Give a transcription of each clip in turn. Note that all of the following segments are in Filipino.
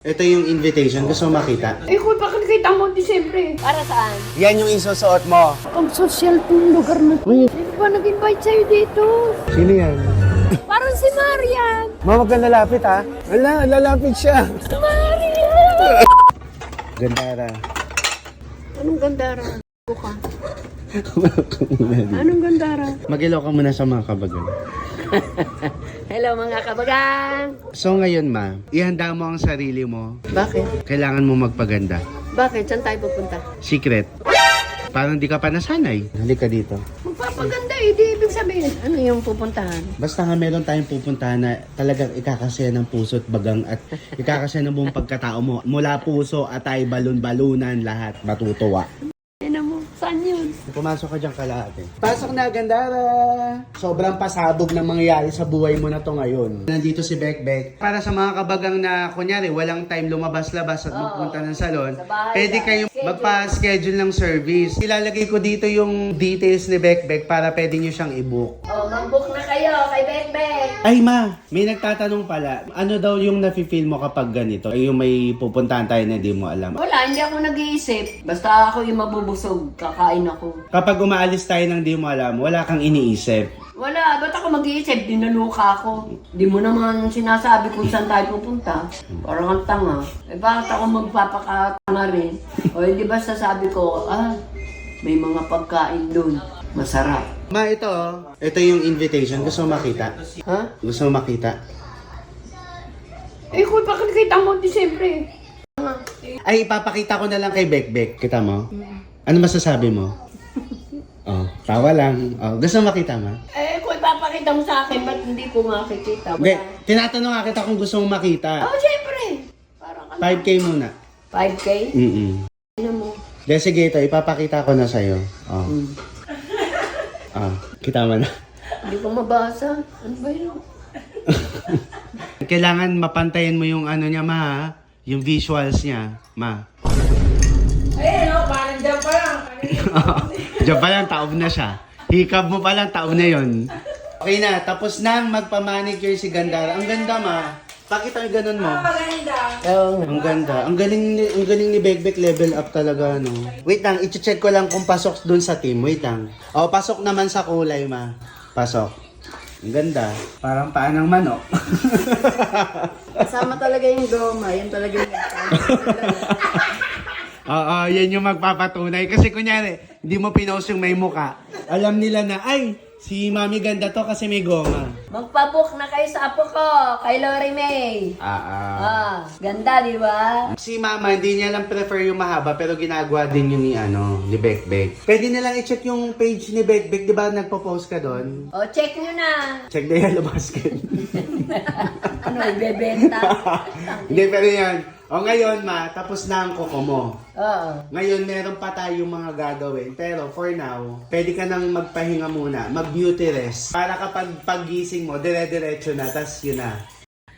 Ito yung invitation. Gusto mo makita? Eh, kung bakit kita mo Disyembre? Para saan? Yan yung isusuot mo. Ang social tong lugar na to. Sino ba nag-invite sa'yo dito? Sino yan? Parang si Marian. Mama, wag kang lalapit ha. Wala, lalapit siya. Marian! Gandara. Anong gandara? Buka. Anong gandara? Mag-ilaw ka muna sa mga kabagan. Hello mga kabagang! So ngayon ma, ihanda mo ang sarili mo. Bakit? Kailangan mo magpaganda. Bakit? Saan tayo pupunta? Secret. Parang di ka pa nasanay. Halika dito. Magpapaganda eh, di ibig sabihin. Ano yung pupuntahan? Basta nga meron tayong pupuntahan na talagang ikakasaya ng puso at bagang at ikakasaya ng buong pagkatao mo. Mula puso, atay, balon-balunan, lahat. Matutuwa. Ano mo? Saan yun? Pumasok ka dyan kalahati. Pasok na, Gandara! Sobrang pasabog ng mangyayari sa buhay mo na to ngayon. Nandito si Bekbek. Para sa mga kabagang na, kunyari, walang time lumabas-labas at magpunta ng salon, Sa bahay pwede lang. kayong magpa-schedule ng service. Ilalagay ko dito yung details ni Bekbek para pwede nyo siyang i-book. Oh, mag-book na kayo kay Bekbek. Ay ma, may nagtatanong pala, ano daw yung nafe-feel mo kapag ganito? Ay yung may pupuntahan tayo na di mo alam. Wala, hindi ako nag-iisip. Basta ako yung mabubusog, kakain ako. Kapag umaalis tayo ng di mo alam, wala kang iniisip. Wala, ba't ako mag-iisip? Dinaluka ako. Di mo naman sinasabi kung saan tayo pupunta. Parang ang tanga. Eh bakit ako magpapakatanga rin? O di ba sasabi ko, may mga pagkain dun. Masarap. Ma, ito yung invitation. Gusto mo makita? Ha? Gusto mo makita? Eh, kung bakit kita mo Disyembre? Ay, ipapakita ko na lang kay Bekbek. Kita mo? Ano masasabi mo? Oh, tawa lang. Oh, gusto mo makita, ma? Eh, kung ipapakita mo sa akin, ba't hindi ko makikita? Hindi, tinatanong nga kita kung gusto mo makita. Oh, syempre. Parang 5K muna. 5K? Ano mo? De, sige ito, ipapakita ko na sa'yo. Oh. Ah, kita mo na. Hindi ko mabasa. Ano ba yun? Kailangan mapantayan mo yung ano niya, ma, ha? Yung visuals niya, ma. Eh, no, parang dyan pa lang. Diyan pa lang, taob na siya. Hikab mo pa lang, taob na yon. Okay na, tapos nang magpamanicure si Gandara. Ang ganda, ma. Pakita yung ganun mo. Maganda. Ang ganda. Ang galing ni Bekbek, level up talaga, no? Wait lang, i-check ko lang kung pasok dun sa team. Wait lang. Oh, pasok naman sa kulay, ma. Pasok. Ang ganda. Parang paan ng manok. Kasama talaga yung goma. Yan talaga yung Oo, yan yung magpapatunay. Kasi kunyari, hindi mo pinost yung may muka. Alam nila na, ay, si Mami ganda to kasi may goma. Magpabook na kayo sa apo ko, kay Lori May. Ganda, di ba? Si Mama, hindi niya lang prefer yung mahaba, pero ginagawa din yung ni Bekbek. Pwede nilang i-check yung page ni Bekbek, di ba nagpo-post ka doon? O, check nyo na. Check the Yellow Basket. Ano, ibebenta? Hindi, pero yan. O ngayon, ma, tapos na ang kuko mo. Oo. Ngayon, meron pa tayong mga gagawin. Pero for now, pwede ka nang magpahinga muna, mag-beauty rest. Para kapag paggising mo, dire-diretso na, tas yun na.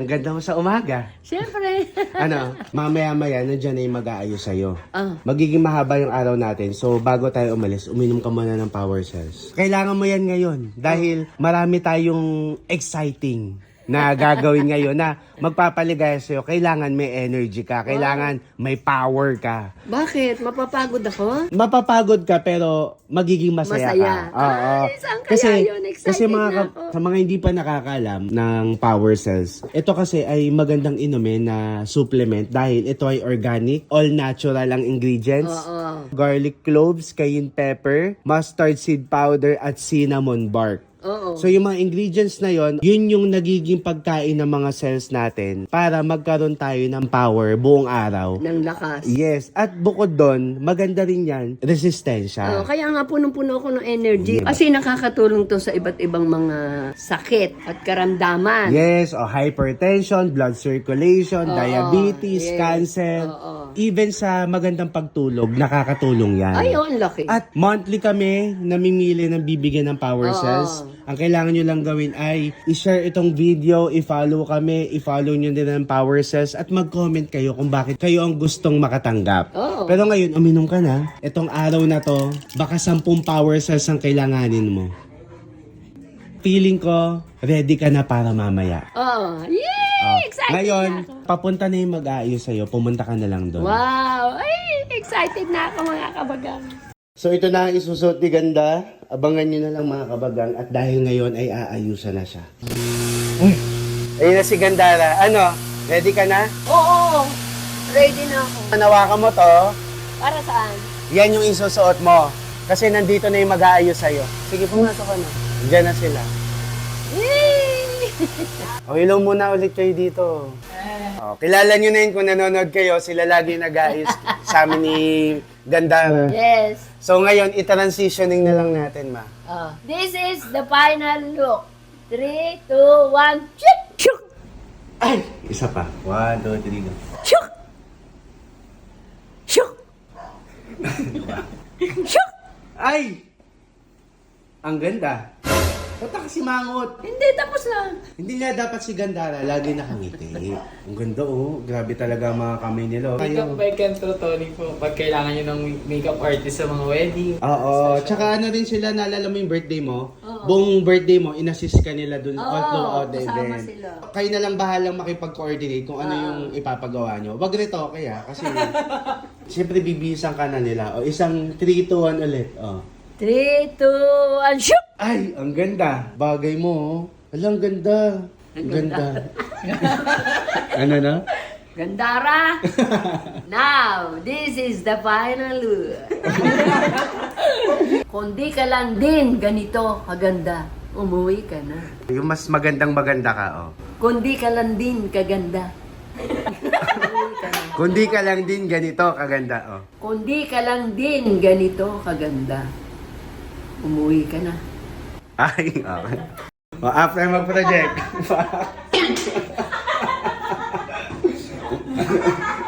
Ang ganda mo sa umaga. Siyempre. Ano, mamaya-maya, nandiyan na yung mag-aayos sa'yo. Ah. Magiging mahaba yung araw natin. So, bago tayo umalis, uminom ka muna ng power cells. Kailangan mo yan ngayon. Dahil marami tayong exciting na gagawin ngayon na magpapaligaya sa'yo. Kailangan may energy ka. Kailangan may power ka. Bakit? Mapapagod ako? Mapapagod ka pero magiging masaya, Masaya. ka. Oo. Ay, saan kaya yun? Excited na ako. Sa mga hindi pa nakakalam ng power cells, ito kasi ay magandang inumin na supplement dahil ito ay organic, all natural ang ingredients. Oo. Garlic cloves, cayenne pepper, mustard seed powder at cinnamon bark. Oo. So yung mga ingredients na yon, yun yung nagiging pagkain ng mga cells natin para magkaroon tayo ng power buong araw. Ng lakas. Yes, at bukod doon, maganda rin yan, resistensya. Kaya nga punong-puno ako ng energy. Kasi nakakatulong to sa iba't ibang mga sakit at karamdaman. Yes, hypertension, blood circulation, diabetes, yes. cancer, Oo. even sa magandang pagtulog, nakakatulong yan. Ay, ang laki. At monthly kami namimili ng bibigyan ng power cells. Ang kailangan nyo lang gawin ay i-share itong video, i-follow kami, i-follow nyo din ang power cells at mag-comment kayo kung bakit kayo ang gustong makatanggap. Oo. Pero ngayon, uminom ka na. Itong araw na to, baka 10 power cells ang kailanganin mo. Feeling ko, ready ka na para mamaya. Oh, yay! Excited Ngayon, na ako. papunta na yung mag-aayos sa'yo. Pumunta ka na lang doon. Wow! Ay, excited na ako mga kabagang. So ito na ang isusuot ni Ganda. Abangan nyo na lang mga kabagang. At dahil ngayon ay aayusan na siya. Ayun na si Gandara. Ano? Ready ka na? Oo, ready na ako. Nawakan mo to. Para saan? Yan yung isusuot mo. Kasi nandito na yung mag-aayos sa'yo. Sige, pumasok ka na. Diyan na sila. Yay! O, hello muna ulit kayo dito. O, kilala nyo na yun kung nanonood kayo. Sila lagi nag-aayos sa amin ni Gandara. Yes. So ngayon, i-transitioning na lang natin, ma. This is the final look. 3, 2, 1, shoot! Shoot! Ay! Isa pa. 1, 2, 3, go. Shoot! Shoot! Shoot! Ay! Ang ganda. Ba't kasi mangot? Hindi, tapos na. Hindi nga dapat si Gandara lagi nakangiti. Ang ganda oh. Grabe talaga ang mga kamay nila. oh. Makeup by Kentro Tony po pag kailangan nyo ng makeup artist sa mga wedding. Oo. Tsaka ano rin sila, naalala mo yung birthday mo? Buong birthday mo, in-assist ka nila dun all throughout the kasama event. sila. Kayo na lang bahalang makipag-coordinate kung ano yung ipapagawa nyo. Wag rito kaya kasi siyempre bibisan ka na nila. O isang 3, 2, 1 ulit. O. 3, 2, 1, shoot! Ay, ang ganda. Bagay mo. oh. Alang ganda. Ang ganda. Ano na? Gandara! Now, this is the final look. Kundi ka lang din ganito kaganda, umuwi ka na. Yung mas magandang maganda ka, oh. Kundi ka lang din kaganda. Kundi ka lang din ganito kaganda, oh. Kundi ka lang din ganito kaganda. Umuwi ka na. Ay, okay. O, after mag-project.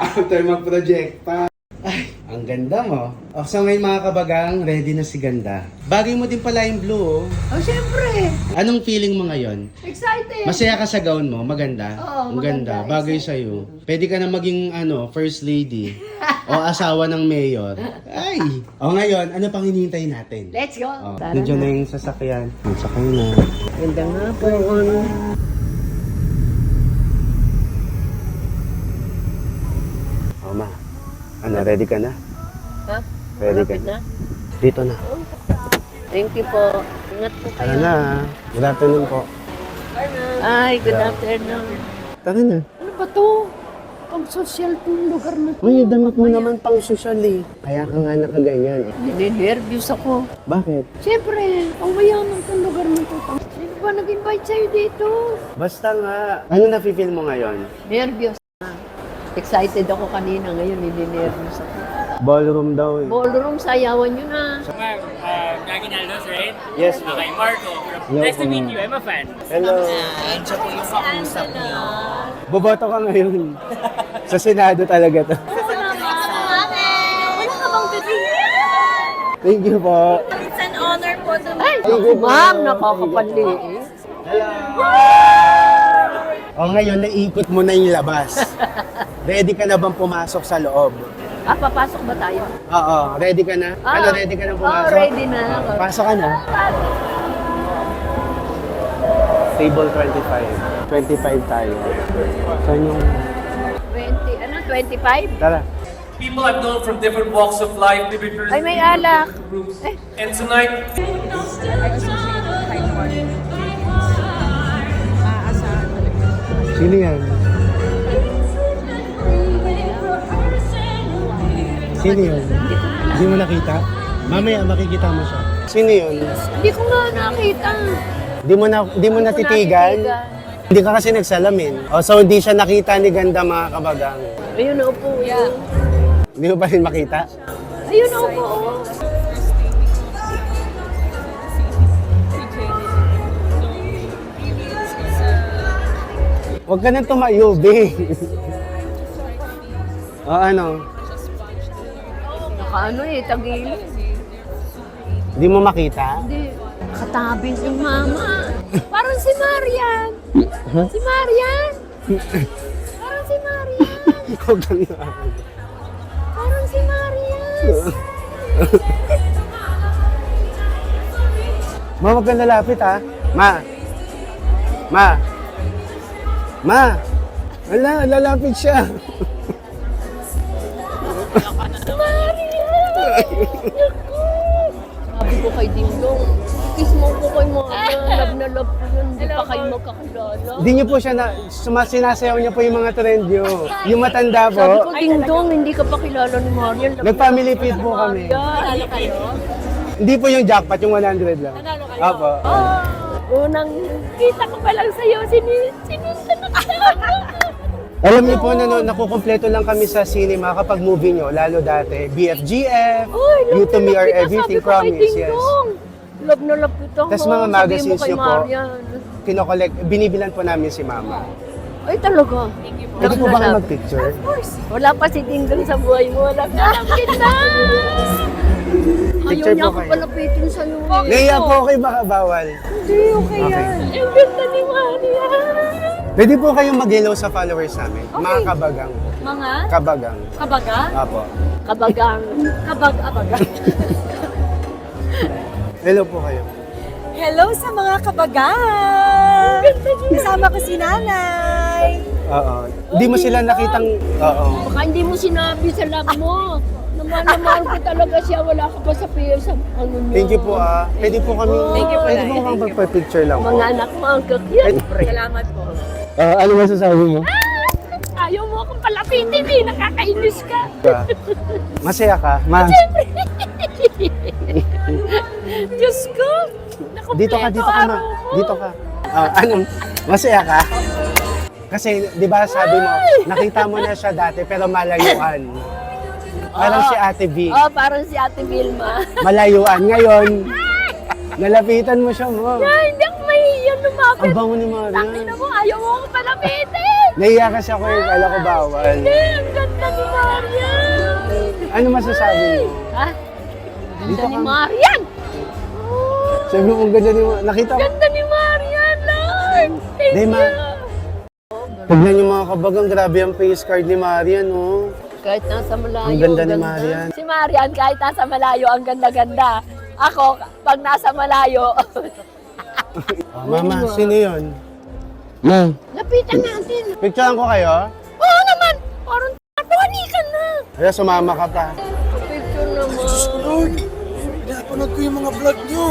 After mag-project pa. Ay, ang ganda mo. O, so ngayon mga kabagang, ready na si Ganda. Bagay mo din pala yung blue, oh. Oh, syempre! Anong feeling mo ngayon? Excited! Masaya ka sa gown mo? Maganda? Oo, Ang ganda. maganda. Bagay sa'yo. Pwede ka na maging, first lady. O asawa ng mayor. Ay! O ngayon, ano pang hinihintay natin? Let's go! O, Tara nandiyan na. na yung sasakyan. Sakay na. Ganda nga po. O ma, ready ka na? Ha? Ready ka Malapit na? Dito na. Thank you po. Ingat po Tara kayo. na. Good afternoon po. Ay, good afternoon. Tara na. Ano ba to? Ang social tong lugar na to. May damit mo naman pang social eh. Kaya ka nga nakaganyan eh. Ninenervyos ako. Bakit? Siyempre, ang mayaman tong lugar na to. Sino ba nag-invite sa'yo dito? Basta nga. Ano na-feel mo ngayon? Nervyos na. Excited ako kanina, ngayon ninenervyos ako. Ballroom daw eh. Ballroom, sayawan nyo na. Ma'am, Gaginaldos, right? Yes po. Okay, Marco. Hello Nice to po. meet you. I'm a fan. Hello. Enjoy po yung pakausap niyo. Boboto ka ngayon. Sa Senado talaga to. Wala ka bang bibigyan? Thank you po. It's an honor po to Ay, ma'am, nakakapali. O ngayon, naikot mo na yung labas. Ready ka na bang pumasok sa loob? Ah, papasok ba tayo? Oo, ready ka na? Ano, ready ka na pumasok? ready na ako. Pasok ka na. Table 25. 25 tayo. Saan yung... 20, ano, 25? Tara. People I've known from different walks of life, libertarians, Ay, may alak. and tonight, Sino yan? Sino yun? Hindi mo nakita? Mamaya makikita mo siya. Sino yun? Hindi ko nga nakita. Di mo natitigan? Hindi ka kasi nagsalamin. O, so hindi siya nakita ni Ganda mga kabagang. Ayun na upo. Hindi mo pa rin makita? Ayun na upo. Oh. Huwag ka nang tumayo, be. O ano? Nakaano eh, tagilid. Hindi mo makita? Hindi. Katabi si mama. Parang si Marian. Si Marian. Parang si Marian. Huwag kang Parang si Marian. Ma, huwag kang lalapit ha. Ma. Ma. Ma. Ala, lalapit siya. Sabi ko kay Dingdong, kiss mo ko kay mama. Love na love ko yun. Hindi pa kayo magkakilala. Hindi niyo po siya sinasayaw niya po yung mga trend niyo. Yung matanda Sabi ko, po. Dingdong, hindi ka pa kilala ni Marian. Love na Nag-family love feud ko po na kami. Marian. kayo? Hindi po yung jackpot, yung 100 lang. Nanalo kayo? Apo. Unang kita ko pa lang sa'yo, sininta na kita. Alam niyo po na nakukumpleto lang kami sa cinema kapag movie niyo, lalo dati. BFGF, You to Me Are Everything, Promise, yes. Love na love kita. Tas mga Sabihin mo magazines kay niyo po. Marian. Kinokolekt, binibilan po namin si Mama. Ay, talaga. Pwede po Love ba na kayo love. mag-picture? Wala pa si Dingdong sa buhay mo. Love na love kita. Ayaw Picture niya po ako kayo. palapitin sa'yo. Naiya po kayo, baka bawal. Hindi, okay Okay. yan. Ang ganda ni Marian. Pwede po kayong mag-hello sa followers namin. Mga kabagang. Mga Kabagang. kabaga? Apo. Kabagang. Kabag-abaga. Hello po kayo. Hello sa mga kabagang! Kasama ko si nanay. Oo. Hindi mo sila nakitang... Oo. Baka hindi mo sinabi sa love mo. Naman ko talaga siya. Wala ka pa sa sa ano niya. Thank you po ah. Pwede po kami... Thank you po, Pwede Nay. po kami magpa-picture lang po. Mga anak mo, ang cute. Salamat po. Ano masasabi mo? Ayaw mo akong palapitin eh. Nakakainis ka. Masaya ka? Ma, Diyos ko. dito ka, dito ka ma. Dito ka. Ano? Masaya ka? Kasi, di ba sabi mo, nakita mo na siya dati pero malayuan. Parang si Ate V. Oh, parang si Ate Vilma. Malayuan. Ngayon, nalapitan mo siya mo. Ay, hindi ako mahihiyan lumapit. Ang bango ni Maria. Tangina mo, ayaw mo akong palapitin. Naiya kasi ako eh. Kala ko bawal. Hindi, ang ganda ni Marian. Ano masasabi mo? Ha? Dito Ganda ni ka. Marian. Sabi mo, ang ganda ni Maria. Nakita mo. Ganda ni Marian, Lord. Thank Di, Ma. you. Tignan niyo mga kabagang, grabe ang face card ni Maria, no? Kahit nasa malayo, Ang ganda ni Marian. Si Marian, kahit nasa malayo, ang ganda-ganda. Ako, pag nasa malayo, Mama, sino yun? Ma, lapitan natin. picturean ko kayo? Oo naman, parang tatwani ka na. Kaya sumama ka pa. Picture naman. Pinapanood ko yung mga vlog nyo.